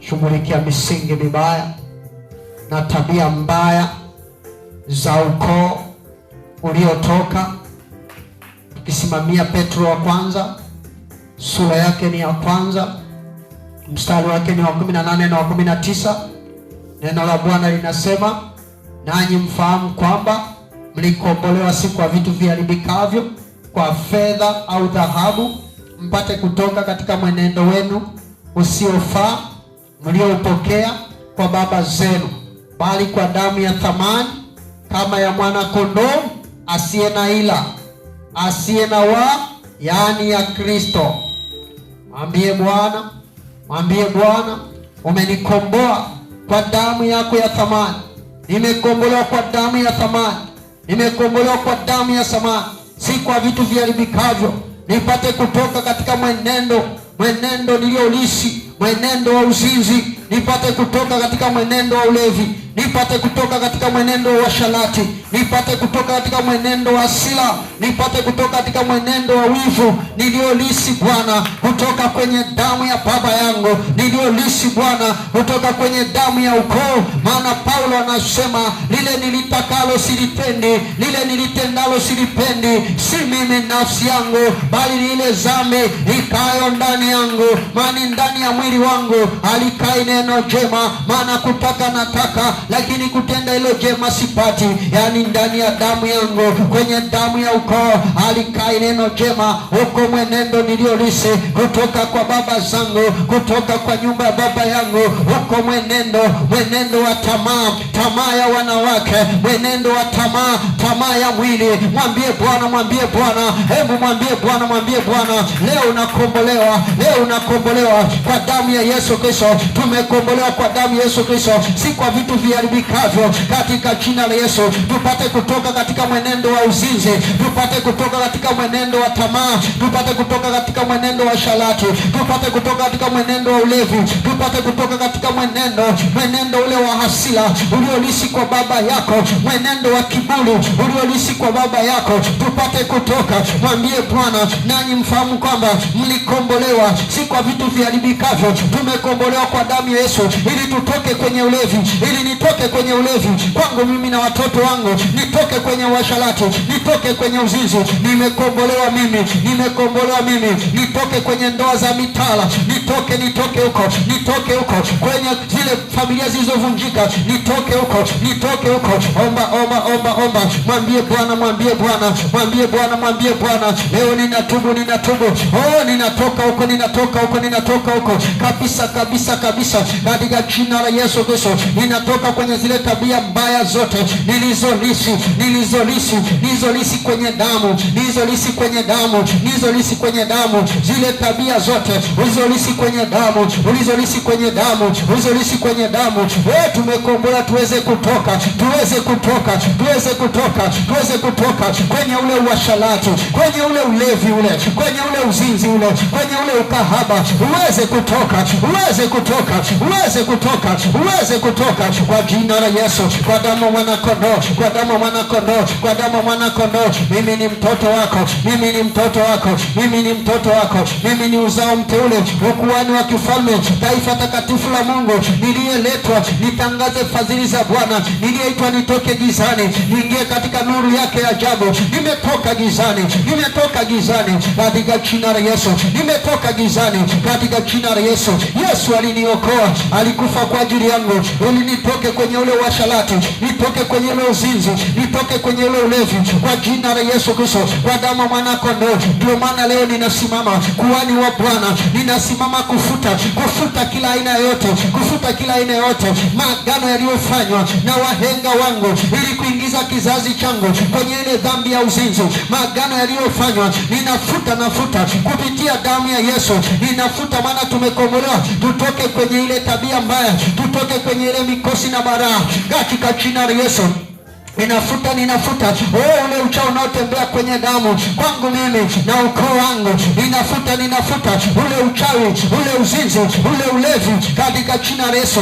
shughulikia misingi mibaya na tabia mbaya za ukoo uliotoka. Tukisimamia Petro wa kwanza sura yake ni ya kwanza mstari wake ni wa 18 na wa 19. Neno la Bwana linasema, nanyi mfahamu kwamba mlikombolewa si kwa vitu viharibikavyo, kwa fedha au dhahabu, mpate kutoka katika mwenendo wenu usiofaa mlioupokea kwa baba zenu, bali kwa damu ya thamani kama ya mwana kondoo asiye na ila, asiye na yaani ya Kristo. Mwambie Bwana, umenikomboa kwa damu yako ya thamani. Nimekombolewa kwa damu ya thamani. Nimekombolewa kwa damu ya thamani, si kwa vitu viharibikavyo, nipate kutoka katika mwenendo niliolisi, mwenendo wa uzinzi, nipate kutoka katika mwenendo wa ulevi, nipate kutoka katika mwenendo wa shalati, nipate kutoka katika mwenendo wa hasira, nipate kutoka katika mwenendo wa wivu niliolisi Bwana, kutoka kwenye damu ya baba yangu niliolisi Bwana, kutoka kwenye damu ya ukoo. Maana Paulo anasema, lile nilitakalo silitendi, lile nilitendalo silipendi, si mimi nafsi yangu, bali ni ile dhambi ikayo ndani yangu. Maana ndani ya mwili wangu alikai neno jema, maana kutaka nataka, lakini kutenda hilo jema sipati. Yani ndani ya damu yangu, kwenye damu ya ukoo alikai neno jema, huko mwenendo niliolisi kutoka kwa baba zangu, kutoka kwa nyumba ya baba yangu, huko mwenendo wa tamaa ya wanawake, mwenendo wa tamaa ya mwili. Mwambie Bwana, hebu mwambie Bwana, leo unakombolewa kwa damu ya Yesu Kristo. Tumekombolewa kwa damu ya Yesu Kristo, si kwa vitu viharibikavyo, katika jina la Yesu. Tupate kutoka katika mwenendo wa uzinzi, tupate kutoka katika mwenendo wa tamaa, tupate kutoka katika mwenendo wa shalati, tupate kutoka katika mwenendo wa ulevi, tupate kutoka katika mwenendo ule wa hasira uliolisi kwa baba yako, mwenendo wa kiburi uliolisi kwa baba yako, tupate kutoka. Mwambie Bwana, nanyi mfahamu kwamba mlikombolewa si kwa vitu viharibikavyo. Tumekombolewa kwa damu ya Yesu ili tutoke kwenye ulevi, ili nitoke kwenye ulevi kwangu mimi na watoto wangu, nitoke kwenye uasherati, nitoke kwenye uzinzi. Nimekombolewa mimi, nitoke kwenye ndoa za mitala, nitoke huko kwenye zile familia zilizovunjika, nitoke huko. Omba. Mwambie Bwana, leo ninatubu. Ninatoka huko kabisa katika jina la Yesu Kristo. Ninatoka kwenye zile tabia mbaya zote nilizolisi kwenye damu, zile tabia zote ulizolisi kwenye damu. Wewe tumekombola, tuweze kutoka kwenye ule uasherati, kwenye ule ulevi ule, kwenye ule uzinzi ule, kwenye ule ukahaba. Uweze kutoka kwa jina la Yesu, kwa damu mwana kondoo. Mimi ni mtoto wako, mimi ni uzao mteule, ukuhani wa kifalme, taifa takatifu la Mungu, niliyeletwa nitangaze fadhili za Bwana, niliyeitwa nitoke gizani niingie katika nuru yake ya ajabu. Nimetoka gizani katika jina la Yesu, nimetoka gizani katika jina la Yesu. Yesu aliniokoa, alikufa kwa ajili yangu ili nitoke kwenye ule uasherati, nitoke kwenye ule uzinzi, nitoke kwenye ule ulevi, kwa jina la Yesu Kristo, kwa damu mwana kondoo. Ndio maana leo ninasimama kuhani wa Bwana, ninasimama kufuta kila aina yote maagano yaliyofanywa na wahenga wangu ili kuingiza kizazi changu kwenye ile dhambi ya uzinzi. Maagano yaliyofanywa nafuta kupitia damu ya Yesu, ninafuta. Maana tumekombolewa, tutoke kwenye ile tabia mbaya, tutoke kwenye ile mikosi na baraa katika jina la Yesu. ninafuta ule uchawi unaotembea kwenye damu kwangu mimi na ukoo wangu. Ninafuta ule uchawi, ule uzinzi, ule ulevi katika jina la Yesu.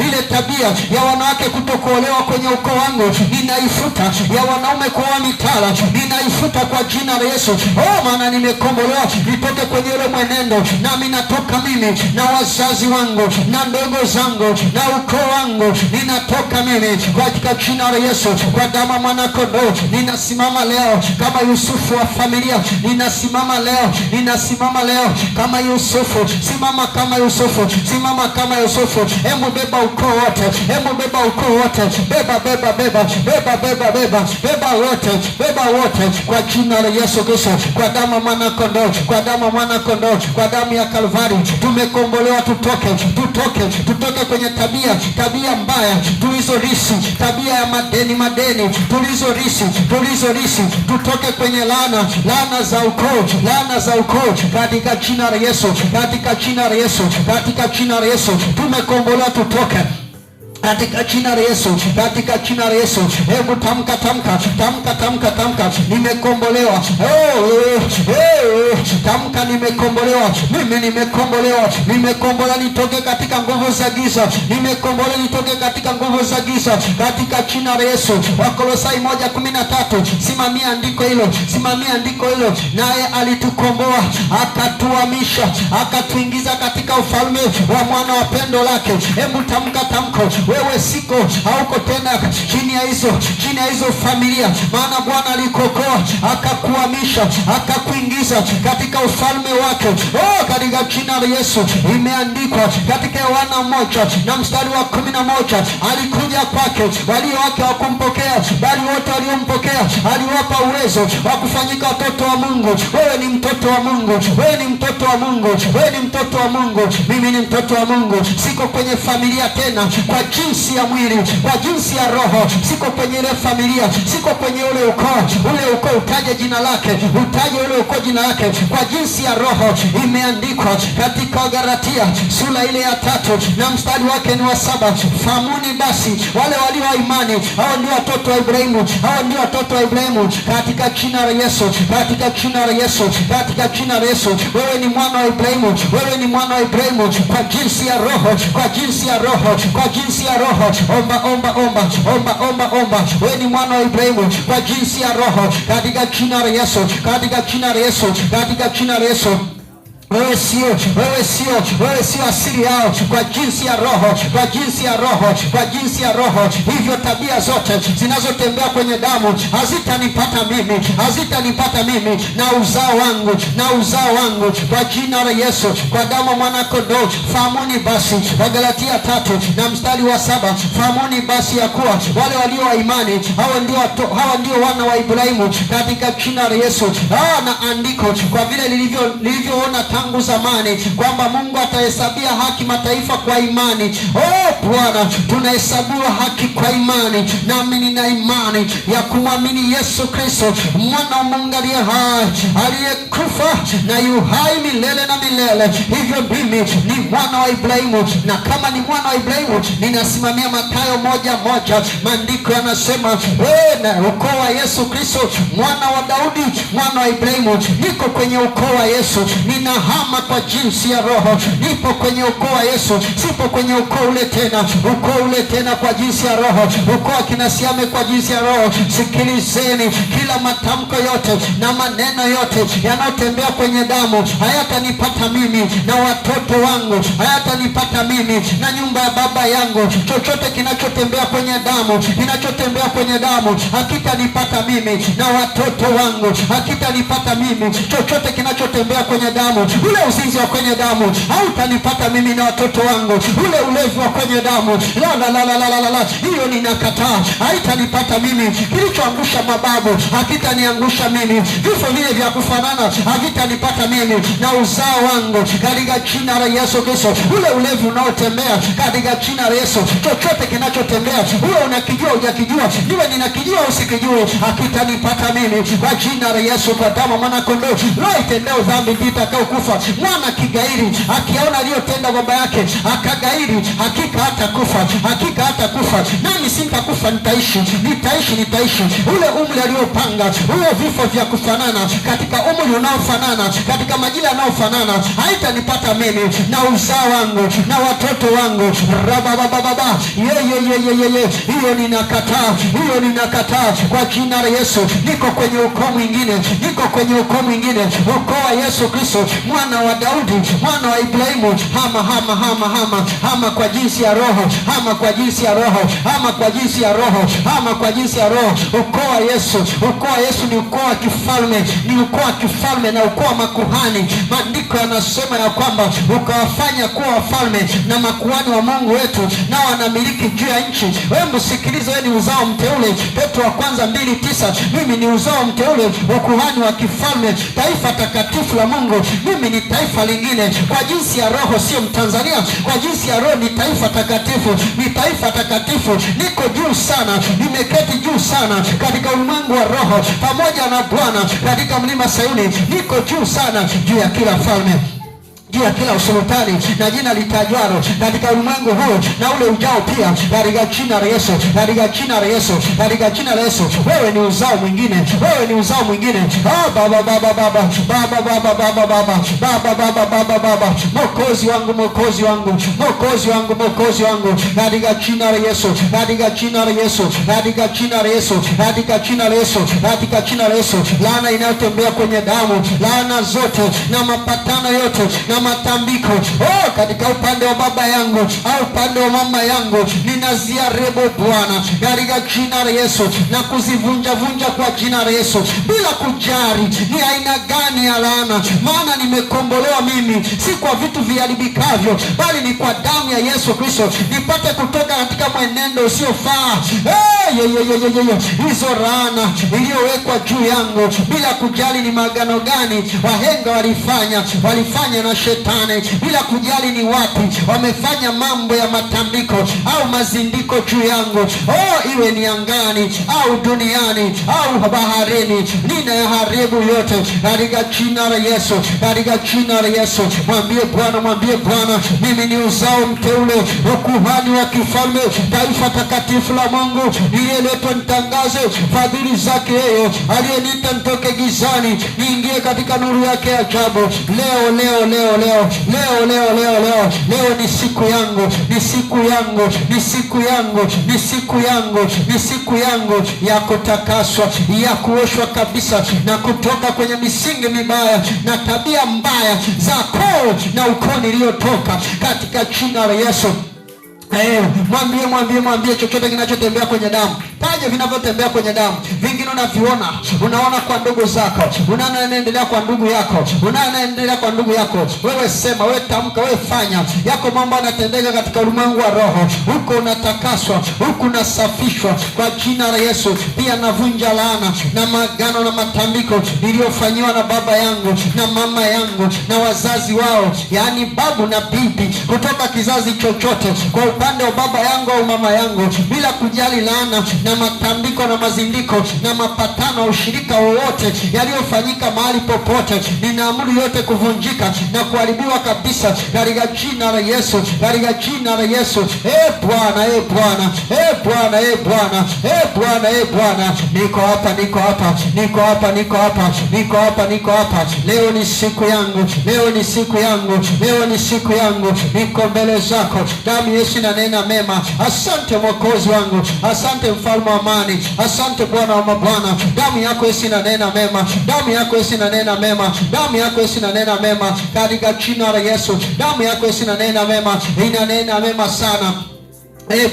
Ile tabia ya wanawake kutokuolewa kwenye ukoo wangu ninaifuta, ya wanaume kuoa mitala ninaifuta kwa jina la Yesu. Maana nimekombolewa nitoke kwenye ule mwenendo, nami natoka mimi na wazazi wangu na ndogo zangu na ukoo wangu, ninatoka mimi katika jina la Yesu. Kwa damu ya mwana kondoo ninasimama leo kama Yusufu wa familia, ninasimama leo kama Yusufu. Simama kama Yusufu. Hebu beba ukoo wote, beba wote kwa jina la Yesu Kristo, kwa damu ya mwana kondoo, kwa damu ya Kalvari tumekombolewa. Tutoke kwenye tabia mbaya tulizorisi, tabia ya madeni tulizorisi, tutoke kwenye laana za ukoo katika jina la Yesu, tumekombolewa. Tutoke katika jina la Yesu. Hebu tamka, nimekombolewa. Tamka, nimekombolewa. Mimi nimekombolewa nitoke katika nguvu za giza, nitoke katika nguvu za giza katika jina la Yesu. Wakolosai 1:13. Simamia andiko hilo. Naye alitukomboa akatuhamisha, akatuingiza katika ufalme wa mwana wa pendo lake. Hebu tamka. Wewe hauko tena chini ya hizo familia, maana Bwana alikokoa akakuhamisha, akakuingiza katika ufalme wake. Katika jina la Yesu. Imeandikwa katika Yohana 1:11, alikuja kwake, walio wake hawakumpokea, bali wote waliompokea aliwapa uwezo wa kufanyika watoto wa Mungu. Wewe ni mtoto wa Mungu. Mimi ni mtoto wa Mungu. Siko kwenye familia tena kwa jinsi ya mwili, kwa jinsi ya roho. Siko kwenye ile familia, siko kwenye ule ukoo. Utaje jina lake, utaje ule ukoo jina lake kwa jinsi ya roho. Imeandikwa katika Galatia sura ile ya 3 na mstari wake ni wa 7. Fahamuni basi wale walio wa imani, hao ndio watoto wa Ibrahimu, katika jina la Yesu. Wewe ni mwana wa Ibrahimu, kwa jinsi ya roho. Omba. Wewe ni mwana wa Ibrahimu kwa jinsi ya roho, katika jina la Yesu. Wewe sio asili yao kwa jinsi ya roho. Hivyo tabia zote zinazotembea kwenye damu hazitanipata mimi na uzao wangu kwa jina la Yesu, kwa damu mwana kondoo. Fahamuni basi, Wagalatia 3 na mstari wa 7. Fahamuni basi ya kuwa wale walio wa imani hawa ndio wana wa Ibrahimu, katika jina la Yesu. Na andiko kwa vile lilivyoona tangu zamani kwamba Mungu atahesabia haki mataifa kwa imani. Bwana, tunahesabiwa haki kwa imani, nami nina imani ya kumwamini Yesu Kristo, mwana wa Mungu aliye hai, aliyekufa na yu hai milele na milele. Hivyo mimi ni mwana wa Ibrahimu, na kama ni mwana wa Ibrahimu ninasimamia Mathayo 1:1. Maandiko yanasema na ukoo wa Yesu Kristo, mwana wa Daudi, mwana wa Ibrahimu. Niko kwenye ukoo wa Yesu, ninahama kwa jinsi ya roho. Nipo kwenye ukoo wa Yesu, sipo kwenye ukoo ule tena kwa jinsi ya roho, ukoo akina Siame kwa jinsi ya roho. Sikilizeni, kila matamko yote na maneno yote yanayotembea kwenye damu hayatanipata mimi na watoto wangu, hayatanipata mimi na nyumba ya baba yangu. Chochote kinachotembea kwenye damu hakitanipata mimi na watoto wangu, hakitanipata mimi. Chochote kinachotembea kwenye damu, ule uzinzi wa kwenye damu hautanipata mimi na watoto wangu. Ule ulevi wa kwenye damu, hiyo ninakataa, haitanipata mimi. Kilichoangusha mababu hakitaniangusha mimi. Vifo vile vya kufanana havitanipata mimi na uzao wangu, katika jina la Yesu Kristo. Ule ulevi unaotembea, katika jina la Yesu. Chochote kinachotembea, uwe unakijua hujakijua, niwe ninakijua usikijue, hakitanipata mimi kwa jina la Yesu, kwa damu mwana kondoo. Itendao dhambi itakao kufa kufa. Mwana kigairi akiona aliyotenda baba yake akagairi, hakika hatakufa, hakika hatakufa. Nami sitakufa, nitaishi, nitaishi, nitaishi. Ule umri aliopanga, ule vifo vya kufanana katika umri unaofanana, katika majira yanayofanana, haitanipata mimi na uzao wangu na watoto wangu. Rababababa, hiyo ninakataa, hiyo ninakataa kwa jina la Yesu. Niko kwenye ukoo mwingine, niko kwenye ukoo mwingine, ukoo wa Yesu Kristo mwana wa Daudi, mwana wa Ibrahimu. Hama, hama, hama, hama, hama kwa jinsi ya roho, hama kwa jinsi ya roho, hama kwa jinsi ya roho, hama kwa jinsi ya roho. Ukoo wa Yesu, ukoo wa Yesu ni ukoo wa kifalme, ni ukoo wa kifalme na ukoo wa makuhani. Maandiko yanasema ya kwamba ukawafanya kuwa wafalme na makuhani wa Mungu wetu, nao wanamiliki juu ya nchi. Wewe msikilize, wewe ni uzao mteule. Petro wa kwanza 2:9, mimi ni uzao mteule, ukuhani wa kifalme, taifa takatifu la Mungu. Mimi ni taifa lingine kwa jinsi ya roho, sio Mtanzania. Kwa jinsi ya roho ni taifa takatifu, ni taifa takatifu. Niko juu sana, nimeketi juu sana katika ulimwengu wa roho pamoja na Bwana katika mlima Sayuni. Niko juu sana juu ya kila falme, juu ya kila usultani na jina litajwalo katika ulimwengu huu na ule ujao pia, katika jina la Yesu, katika jina la Yesu, katika jina la Yesu. Wewe ni uzao mwingine, wewe ni uzao mwingine. Baba, baba, baba, baba, baba, baba, baba, baba, baba, baba, baba, Mwokozi wangu, Mwokozi wangu, Mwokozi wangu, Mwokozi wangu, katika jina la Yesu, katika jina la Yesu, katika jina la Yesu, katika jina la Yesu, katika jina la Yesu. Laana inayotembea kwenye damu, laana zote na mapatano yote na matambiko, katika upande wa baba yangu au upande wa mama yangu, ninaziharibu Bwana katika jina la Yesu na kuzivunja vunja kwa jina la Yesu, bila kujali ni aina gani ya laana, maana nimekombolewa mimi, si kwa vitu viharibikavyo, bali ni kwa damu ya Yesu Kristo, nipate kutoka katika mwenendo usiofaa. Hizo laana iliyowekwa juu yangu, bila kujali ni magano gani wahenga walifanya na Shetani, bila kujali ni wapi wamefanya mambo ya matambiko au mazindiko juu yangu, iwe ni angani au duniani au baharini, ninayaharibu yote katika jina la Yesu, katika jina la Yesu. Mwambie Bwana, mwambie Bwana, mimi ni uzao mteule, ukuhani wa kifalme, taifa takatifu la Mungu, niliyeletwa nitangaze fadhili zake yeye aliyeniita nitoke gizani niingie katika nuru yake ya ajabu. Leo ni siku yangu, ni siku yangu, ni siku yangu, ni siku yangu, ni siku yangu ya kutakaswa, ya kuoshwa kabisa na kutoka kwenye misingi mibaya na tabia mbaya za koo na ukoo niliyotoka katika jina la Yesu. Mwambie chochote kinachotembea kwenye damu. Taja vinavyotembea kwenye damu. Vingine unaona kwa ndugu zako, unaona inaendelea kwa ndugu yako, unaona inaendelea kwa ndugu yako. Wewe sema, wewe tamka, wewe fanya yako. Mambo yanatendeka katika ulimwengu wa roho, huko unatakaswa, huko unasafishwa kwa jina la Yesu. Pia navunja laana na magano na matambiko niliyofanyiwa na baba yangu na mama yangu na wazazi wao, yaani babu na bibi, kutoka kizazi chochote, kwa upande wa baba yangu au mama yangu, bila kujali laana na matambiko na mazindiko na mapatano au ushirika wowote yaliyofanyika mahali popote, ninaamuru yote kuvunjika na kuharibiwa kabisa katika jina la Yesu, katika jina la Yesu. Bwana, Bwana, Bwana, Bwana, Bwana, Bwana, niko hapa, niko hapa, niko hapa, niko hapa, niko hapa, niko hapa. Leo ni siku yangu, leo ni siku yangu, leo ni siku yangu, niko mbele zako. Damu Yesu inanena mema. Asante Mwokozi wangu, asante Mfalme wa amani, asante Bwana wa mabwana. Damu yako Yesu inanena mema, damu yako Yesu inanena mema, damu yako Yesu inanena mema katika jina la Yesu. Damu yako Yesu inanena mema, inanena mema sana.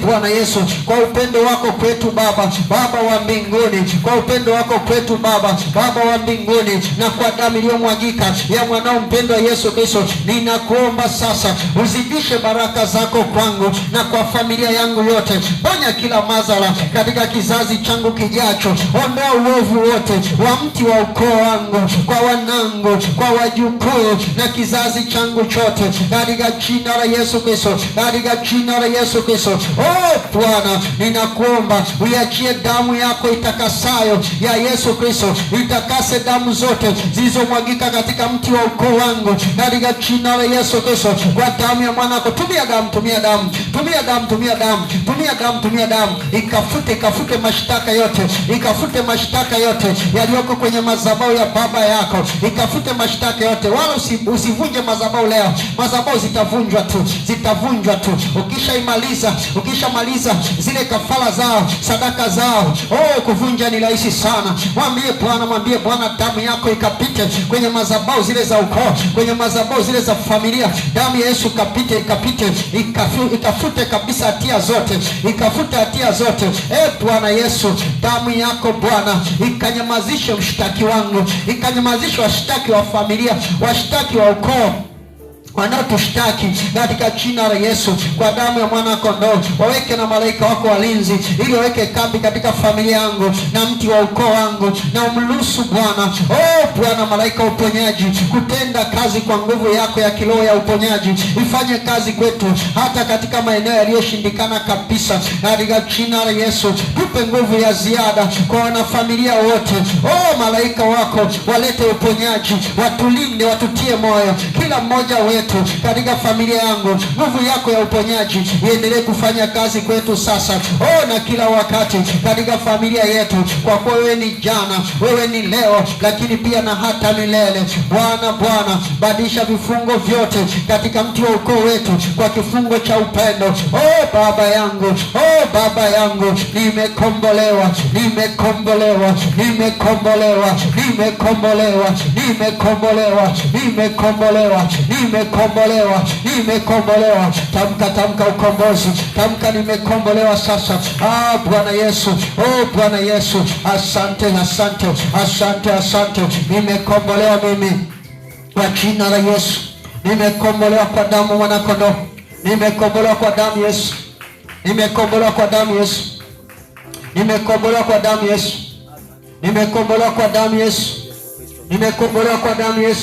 Bwana Yesu, kwa upendo wako kwetu Baba, Baba wa mbinguni, kwa upendo wako kwetu Baba, Baba wa mbinguni, na kwa damu iliyomwagika ya mwanao mpendwa Yesu Kristo, ninakuomba sasa uzidishe baraka zako kwangu na kwa familia yangu yote. Ponya kila madhara katika kizazi changu kijacho. Ondoa uovu wote wa mti wa ukoo wangu, kwa wanangu, kwa wajukuu na kizazi changu chote, katika jina la Yesu Kristo, katika jina la Yesu Kristo. Bwana, ninakuomba uiachie damu yako itakasayo ya Yesu Kristo, itakase damu zote zilizomwagika katika mti wa ukoo wangu, katika jina la Yesu Kristo, kwa damu ya mwana wako. Tumia damu, tumia damu, tumia damu, tumia damu, tumia damu, tumia damu, ikafute mashtaka yote, ikafute mashtaka yote yaliyoko kwenye madhabahu ya baba yako, ikafute mashtaka yote. Wala usivunje madhabahu leo, madhabahu zitavunjwa tu, zitavunjwa tu. Ukishamaliza zile kafara zao, sadaka zao, kuvunja ni rahisi sana. Mwambie Bwana, damu yako ikapite kwenye madhabahu zile za ukoo, kwenye madhabahu zile za familia. Damu ya Yesu ikapite, ikafute kabisa hatia zote, ikafute hatia zote. Bwana Yesu, damu yako Bwana ikanyamazishe mshtaki wangu, ikanyamazishe washtaki wa familia, washtaki wa ukoo wanaotushtaki katika jina la Yesu, kwa damu ya mwana kondoo. Waweke na malaika wako walinzi, ili waweke kambi katika familia yangu na mti wa ukoo wangu, na umruhusu Bwana, Bwana, malaika uponyaji kutenda kazi kwa nguvu yako ya kiroho ya uponyaji, ifanye kazi kwetu hata katika maeneo yaliyoshindikana kabisa, katika jina la Yesu. Tupe nguvu ya ziada kwa wanafamilia wote. Malaika wako walete uponyaji, watulinde, watutie moyo kila mmoja wetu katika familia yangu. Nguvu yako ya uponyaji iendelee kufanya kazi kwetu sasa, na kila wakati katika familia yetu, kwa kuwa wewe ni jana, wewe ni leo, lakini pia na hata milele. Bwana, badilisha vifungo vyote katika mti wa ukoo wetu kwa kifungo cha upendo. Baba yangu, Baba yangu, nimekombolewa, nimekombolewa, nimekombolewa, nimekombolewa, nimekombolewa, nimekombolewa, nimekombolewa. Tamka ukombozi, tamka nimekombolewa sasa. Bwana Yesu, Bwana Yesu, asante, nimekombolewa mimi kwa jina la Yesu. Nimekombolewa kwa damu mwana kondoo, nimekombolewa kwa damu Yesu, nimekombolewa kwa damu Yesu, nimekombolewa kwa damu Yesu, nimekombolewa kwa damu Yesu, nimekombolewa kwa damu Yesu.